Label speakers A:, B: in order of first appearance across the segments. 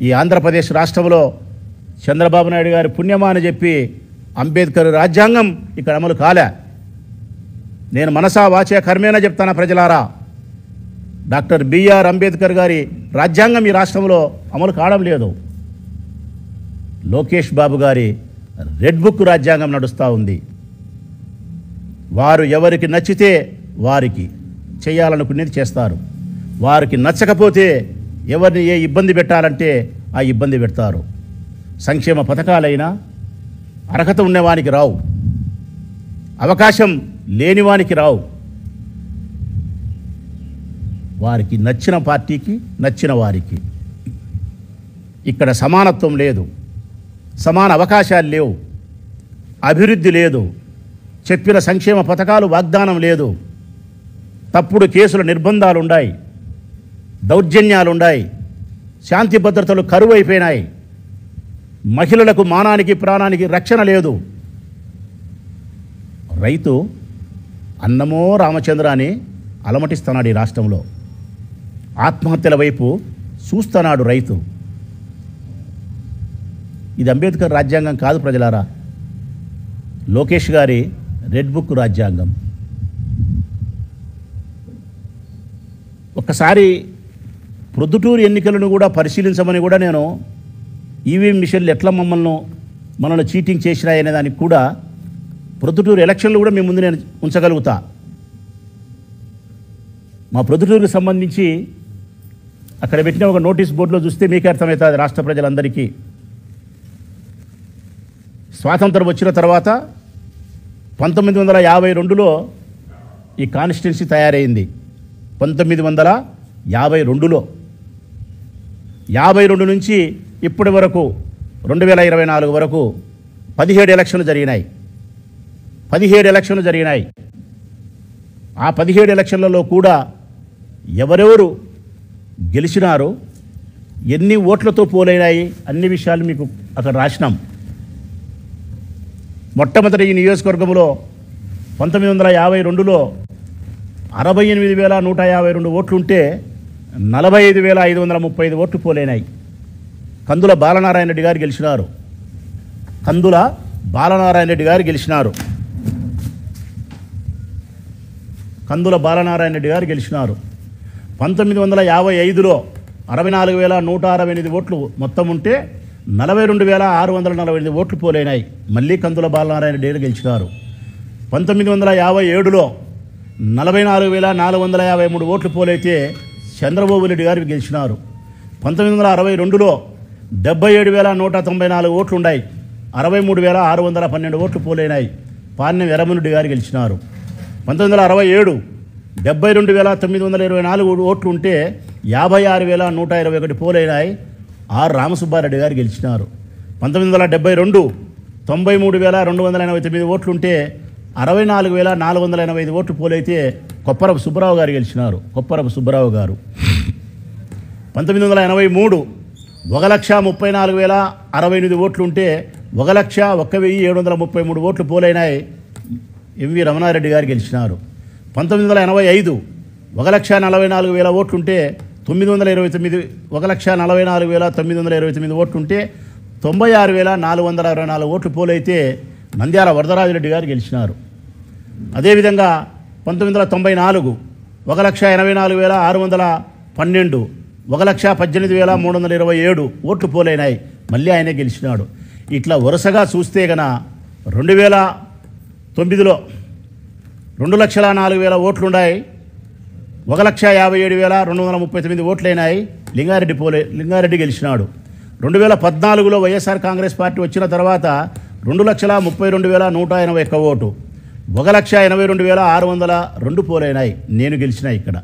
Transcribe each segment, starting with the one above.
A: ఈ ఆంధ్రప్రదేశ్ రాష్ట్రంలో చంద్రబాబు నాయుడు గారి పుణ్యమా అని చెప్పి అంబేద్కర్ రాజ్యాంగం ఇక్కడ అమలు కాలే. నేను మనసా వాచే కర్మేనా చెప్తానా ప్రజలారా, డాక్టర్ బిఆర్ అంబేద్కర్ గారి రాజ్యాంగం ఈ రాష్ట్రంలో అమలు కావడం లేదు. లోకేష్ బాబు గారి రెడ్ బుక్ రాజ్యాంగం నడుస్తూ ఉంది. వారు ఎవరికి నచ్చితే వారికి చేయాలనుకునేది చేస్తారు. వారికి నచ్చకపోతే ఎవరిని ఏ ఇబ్బంది పెట్టాలంటే ఆ ఇబ్బంది పెడతారు. సంక్షేమ పథకాలైనా అర్హత ఉన్నవానికి రావు, అవకాశం లేనివానికి రావు. వారికి నచ్చిన పార్టీకి నచ్చిన వారికి. ఇక్కడ సమానత్వం లేదు, సమాన అవకాశాలు లేవు, అభివృద్ధి లేదు, చెప్పిన సంక్షేమ పథకాలు వాగ్దానం లేదు, తప్పుడు కేసుల నిర్బంధాలు ఉన్నాయి, దౌర్జన్యాలు ఉన్నాయి, శాంతి భద్రతలు కరువు అయిపోయినాయి, మహిళలకు మానానికి ప్రాణానికి రక్షణ లేదు. రైతు అన్నమో రామచంద్ర అని అలమటిస్తున్నాడు ఈ రాష్ట్రంలో. ఆత్మహత్యల వైపు చూస్తున్నాడు రైతు. ఇది అంబేద్కర్ రాజ్యాంగం కాదు ప్రజలారా, లోకేష్ గారి రెడ్ బుక్ రాజ్యాంగం. ఒక్కసారి ప్రొద్దుటూరు ఎన్నికలను కూడా పరిశీలించమని కూడా నేను ఈవీఎం మిషన్లు ఎట్లా మనల్ని చీటింగ్ చేసినాయనే దానికి కూడా ప్రొద్దుటూరు ఎలక్షన్లు కూడా మీ ముందు నేను ఉంచగలుగుతా. మా ప్రొద్దుటూరుకు సంబంధించి అక్కడ పెట్టిన ఒక నోటీస్ బోర్డులో చూస్తే మీకే అర్థమవుతుంది రాష్ట్ర ప్రజలందరికీ. స్వాతంత్రం వచ్చిన తర్వాత 1952లో ఈ కాన్స్టిట్యున్సీ తయారైంది. 1952లో 52 నుంచి ఇప్పటి వరకు 2024 వరకు 17 ఎలక్షన్లు జరిగినాయి. 17 ఎలక్షన్లు జరిగినాయి. ఆ 17 ఎలక్షన్లలో కూడా ఎవరెవరు గెలిచినారు, ఎన్ని ఓట్లతో పోలైనాయి, అన్ని విషయాలు మీకు అక్కడ రాసినాం. మొట్టమొదటి ఈ నియోజకవర్గంలో 1952లో 68,152 ఓట్లుంటే 45,535 ఓట్లు పోలైనాయి. కందుల బాలనారాయణ రెడ్డి గారు గెలిచినారు. కందుల బాలనారాయణ రెడ్డి గారు గెలిచినారు. కందుల బాలనారాయణ రెడ్డి గారు గెలిచినారు. 1955లో 64,168 ఓట్లు మొత్తం ఉంటే 42,648 ఓట్లు పోలైనాయి. మళ్ళీ కందుల బాలనారాయణ రెడ్డి గారు గెలిచినారు. 1957లో 44,453 ఓట్లు పోలైతే చంద్రబాబు నాయుడు గారు గెలిచినారు. 1962లో 77,194 ఓట్లు ఉన్నాయి. 63,612 ఓట్లు పోలైనాయి. పార్nem వీరమరెడ్డి గారు గెలిచినారు. 1967 72,924 ఓట్లు ఉంటే 56,121 పోలైనాయి. ఆర్ రామసుబ్బారెడ్డి గారు గెలిచినారు. 1972 93,289 ఓట్లుంటే 64,485 ఓట్లు పోలైతే కొప్పరపు సుబ్బరావు గారు గెలిచినారు. కొప్పరపు సుబ్బరావు గారు. 1983 1,34,068 ఓట్లుంటే 1,01,733 ఓట్లు పోలైనాయి. ఎంవి రమణారెడ్డి గారు గెలిచినారు. 1985 1,44,000 ఓట్లుంటే 1,44,929 ఓట్లుంటే 96,424 ఓట్లు పోలైతే నంద్యాల వరదరాజిరెడ్డి గారు గెలిచినారు. అదేవిధంగా 1994 1,84,612 1,18,327 ఓట్లు పోలైనాయి. మళ్ళీ ఆయనే గెలిచినాడు. ఇట్లా వరుసగా చూస్తే గన 2009లో 2,04,000 ఓట్లున్నాయి. 1,57,239 ఓట్లైనాయి. లింగారెడ్డి గెలిచినాడు. 2014లో వైఎస్ఆర్ కాంగ్రెస్ పార్టీ వచ్చిన తర్వాత 2,32,181 ఓటు, 1,82,602 పోలైనాయి. నేను గెలిచిన ఇక్కడ.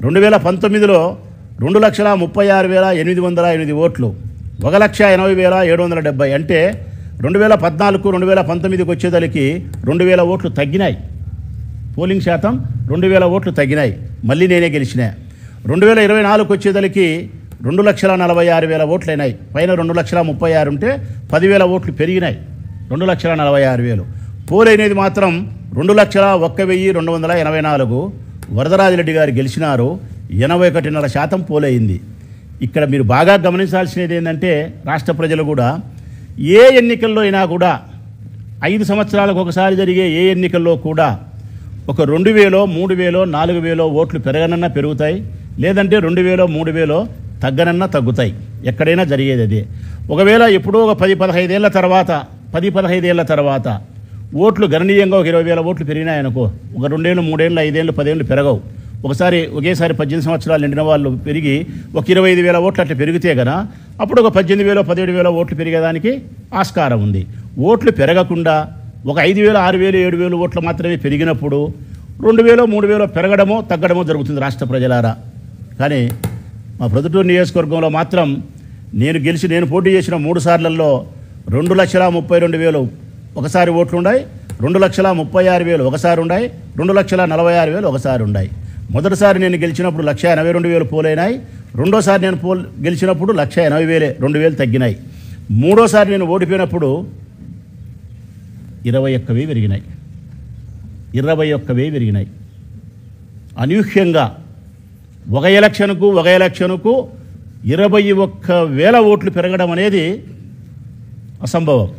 A: 2019లో 2,36,808 ఓట్లు, 1,80,770. అంటే 2014కు 2019కి వచ్చేదలికి 2,000 ఓట్లు తగ్గినాయి. పోలింగ్ శాతం 2,000 ఓట్లు తగ్గినాయి. మళ్ళీ నేనే గెలిచిన. 2024కు వచ్చేదలికి 2,46,000 ఓట్లైనాయి. పైన 2,36,000 ఉంటే 10,000 ఓట్లు పెరిగినాయి. 2,46,000 పోలైనది మాత్రం 2,01,284. వరదరాజిరెడ్డి గారు గెలిచినారు. 81.5% పోలైంది. ఇక్కడ మీరు బాగా గమనించాల్సినది ఏంటంటే రాష్ట్ర ప్రజలు కూడా ఏ ఎన్నికల్లో అయినా కూడా 5 సంవత్సరాలకు ఒకసారి జరిగే ఏ ఎన్నికల్లో కూడా ఒక 2000, 3000, 4000 ఓట్లు పెరగనన్నా పెరుగుతాయి, లేదంటే 2000, 3000 తగ్గనన్నా తగ్గుతాయి. ఎక్కడైనా జరిగేది అదే. ఒకవేళ ఎప్పుడో ఒక 10-15 ఏళ్ల తర్వాత ఓట్లు గణనీయంగా ఒక 20,000 ఓట్లు పెరిగినాయనుకో, ఒక 2 ఏళ్ళు, 3 ఏళ్ళు, 5 ఏళ్ళు, 10 ఏళ్ళు పెరగవు. ఒకేసారి 18 సంవత్సరాలు నిండిన వాళ్ళు పెరిగి ఒక 25,000 ఓట్లు అట్లా పెరిగితే కదా అప్పుడు ఒక 18,000, 17,000 ఓట్లు పెరిగేదానికి ఆస్కారం ఉంది. ఓట్లు పెరగకుండా ఒక 5,000, 6,000, 7,000 ఓట్లు మాత్రమే పెరిగినప్పుడు 2,000, 3,000 పెరగడమో తగ్గడమో జరుగుతుంది రాష్ట్ర ప్రజలారా. కానీ మా ప్రొద్దుటూరు నియోజకవర్గంలో మాత్రం నేను పోటీ చేసిన 3 సార్లలో 2,32,000 ఒకసారి ఓట్లు ఉన్నాయి, 2,36,000 ఒకసారి ఉన్నాయి, 2,46,000 ఒకసారి ఉన్నాయి. మొదటిసారి నేను గెలిచినప్పుడు 1,82,000 పోలైనాయి. రెండోసారి నేను గెలిచినప్పుడు 1,80,000, 2,000 తగ్గినాయి. మూడోసారి నేను ఓడిపోయినప్పుడు 21,000 పెరిగినాయి. 21,000 పెరిగినాయి. అనూహ్యంగా ఒక ఎలక్షన్కు 21,000 ఓట్లు పెరగడం అనేది అసంభవం.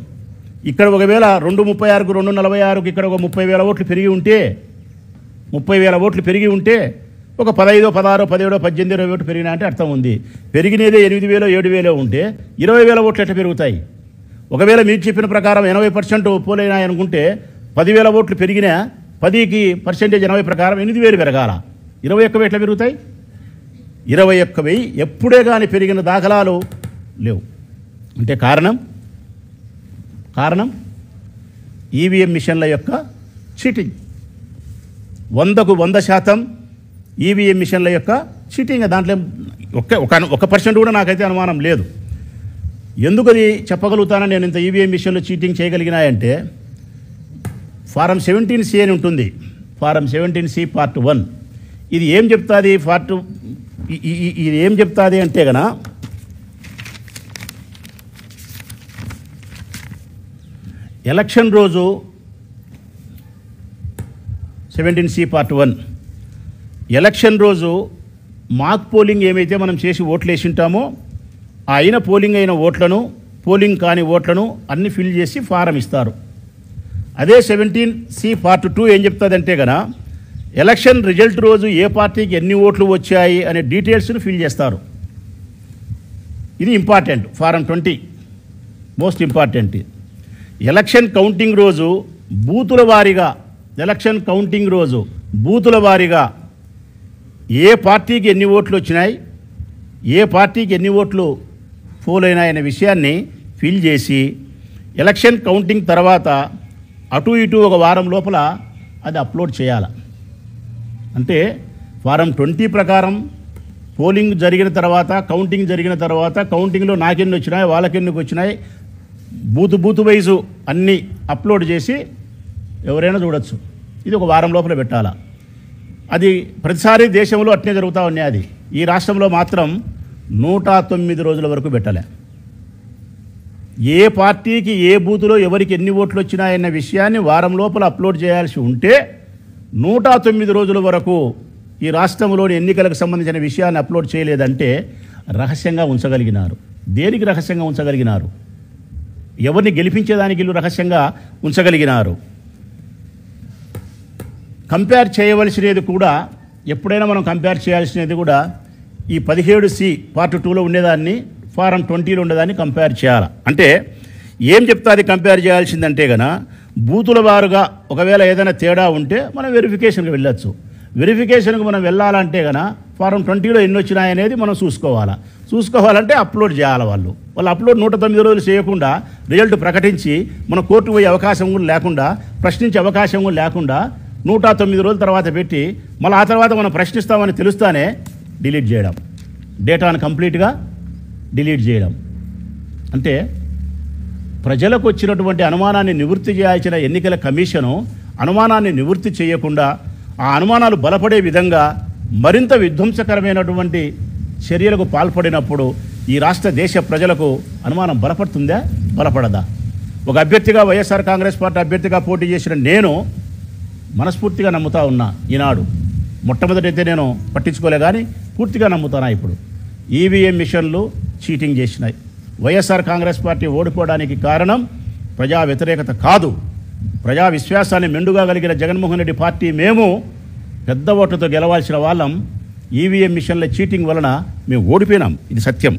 A: ఇక్కడ ఒకవేళ 236కు 246కు ఇక్కడ ఒక 30,000 ఓట్లు పెరిగి ఉంటే 30,000 ఓట్లు పెరిగి ఉంటే ఒక 15, 16, 17, 18, 20 ఓట్లు పెరిగినా అంటే అర్థం ఉంది. పెరిగినదే 8,000, 7,000 ఉంటే 20,000 ఓట్లు ఎట్లా పెరుగుతాయి? ఒకవేళ మీరు చెప్పిన ప్రకారం 80% పోలైనాయి అనుకుంటే 10,000 ఓట్లు పెరిగినా 10కి పర్సెంటేజ్ 80 ప్రకారం 8,000 పెరగాల. 21,000 ఎట్లా పెరుగుతాయి? 21,000 ఎప్పుడే కానీ పెరిగిన దాఖలాలు లేవు. అంటే కారణం ఈవీఎం మిషన్ల యొక్క చీటింగ్. 100కు 100% ఈవీఎం మిషన్ల యొక్క చీటింగ్. దాంట్లో ఒక పర్సెంట్ కూడా నాకైతే అనుమానం లేదు. ఎందుకు అది చెప్పగలుగుతానని నేను ఇంత ఈవీఎం మిషన్లు చీటింగ్ చేయగలిగినాయంటే ఫారం 17C అని ఉంటుంది. ఫారం 17C పార్ట్ 1 ఇది ఏం చెప్తుంది? ఇది ఏం చెప్తుంది అంటే గనా ఎలక్షన్ రోజు 17C పార్ట్ 1 ఎలక్షన్ రోజు మాక్ పోలింగ్ ఏమైతే మనం చేసి ఓట్లు వేసి ఉంటామో అయిన పోలింగ్ అయిన ఓట్లను, పోలింగ్ కాని ఓట్లను అన్ని ఫిల్ చేసి ఫారం ఇస్తారు. అదే 17C పార్ట్ 2 ఏం చెప్తుందంటే గనా ఎలక్షన్ రిజల్ట్ రోజు ఏ పార్టీకి ఎన్ని ఓట్లు వచ్చాయి అనే డీటెయిల్స్ను ఫిల్ చేస్తారు. ఇది important. Form 20 most important. Election counting రోజు బూతుల వారీగా ఏ పార్టీకి ఎన్ని ఓట్లు వచ్చినాయి, ఏ పార్టీకి ఎన్ని ఓట్లు పోలైనాయనే విషయాన్ని ఫిల్ చేసి ఎలక్షన్ కౌంటింగ్ తర్వాత అటు ఇటు ఒక వారం లోపల అది అప్లోడ్ చేయాలి. అంటే ఫారం 20 ప్రకారం పోలింగ్ జరిగిన తర్వాత, కౌంటింగ్ జరిగిన తర్వాత కౌంటింగ్లో నాకెన్ని వచ్చినాయి, వాళ్ళకెన్ని వచ్చినాయి, బూతు వైజు అన్నీ అప్లోడ్ చేసి ఎవరైనా చూడొచ్చు. ఇది ఒక వారం లోపల పెట్టాలా. అది ప్రతిసారి దేశంలో అట్నే జరుగుతూ ఉన్నాయి. అది ఈ రాష్ట్రంలో మాత్రం 109 రోజుల వరకు పెట్టలే. ఏ పార్టీకి ఏ బూతులో ఎవరికి ఎన్ని ఓట్లు వచ్చినాయన్న విషయాన్ని వారం లోపల అప్లోడ్ చేయాల్సి ఉంటే 109 రోజుల వరకు ఈ రాష్ట్రంలోని ఎన్నికలకు సంబంధించిన విషయాన్ని అప్లోడ్ చేయలేదంటే రహస్యంగా ఉంచగలిగినారు. దేనికి రహస్యంగా ఉంచగలిగినారు? ఎవరిని గెలిపించేదానికి వీళ్ళు రహస్యంగా ఉంచగలిగినారు. కంపేర్ చేయవలసినది కూడా ఎప్పుడైనా మనం కంపేర్ చేయాల్సినది కూడా ఈ 17C పార్ట్ 2లో ఉండేదాన్ని ఫారం 20లో ఉండేదాన్ని కంపేర్ చేయాలి. అంటే ఏం చెప్తాది కంపేర్ చేయాల్సిందంటే గన బూతుల వారుగా ఒకవేళ ఏదైనా తేడా ఉంటే మనం వెరిఫికేషన్కి వెళ్ళొచ్చు. వెరిఫికేషన్కి మనం వెళ్ళాలంటే గన ఫారం 20లో ఎన్ని వచ్చినాయనేది మనం చూసుకోవాలంటే అప్లోడ్ చేయాలి. వాళ్ళు అప్లోడ్ 109 రోజులు చేయకుండా రిజల్ట్ ప్రకటించి మన కోర్టు పోయే అవకాశం కూడా లేకుండా, ప్రశ్నించే అవకాశం కూడా లేకుండా 109 రోజుల తర్వాత పెట్టి మళ్ళీ ఆ తర్వాత మనం ప్రశ్నిస్తామని తెలుస్తానే డిలీట్ చేయడం, డేటాను కంప్లీట్గా డిలీట్ చేయడం. అంటే ప్రజలకు వచ్చినటువంటి అనుమానాన్ని నివృత్తి చేయాల్సిన ఎన్నికల కమిషను అనుమానాన్ని నివృత్తి చేయకుండా ఆ అనుమానాలు బలపడే విధంగా మరింత విధ్వంసకరమైనటువంటి చర్యలకు పాల్పడినప్పుడు ఈ రాష్ట్ర దేశ ప్రజలకు అనుమానం బలపడుతుందా, బలపడదా? ఒక అభ్యర్థిగా వైఎస్ఆర్ కాంగ్రెస్ పార్టీ అభ్యర్థిగా పోటీ చేసిన నేను మనస్ఫూర్తిగా నమ్ముతా ఉన్నా. ఈనాడు మొట్టమొదటైతే నేను పట్టించుకోలే కానీ పూర్తిగా నమ్ముతానా. ఇప్పుడు ఈవీఎం మిషన్లు చీటింగ్ చేసినాయి. వైఎస్ఆర్ కాంగ్రెస్ పార్టీ ఓడిపోవడానికి కారణం ప్రజా వ్యతిరేకత కాదు, ప్రజా విశ్వాసాన్ని మెండుగా కలిగిన జగన్మోహన్ రెడ్డి పార్టీ మేము పెద్ద ఓట్లతో గెలవాల్సిన వాళ్ళం. ఈవీఎం మిషన్ల చీటింగ్ వలన మేము ఓడిపోయినాం, ఇది సత్యం.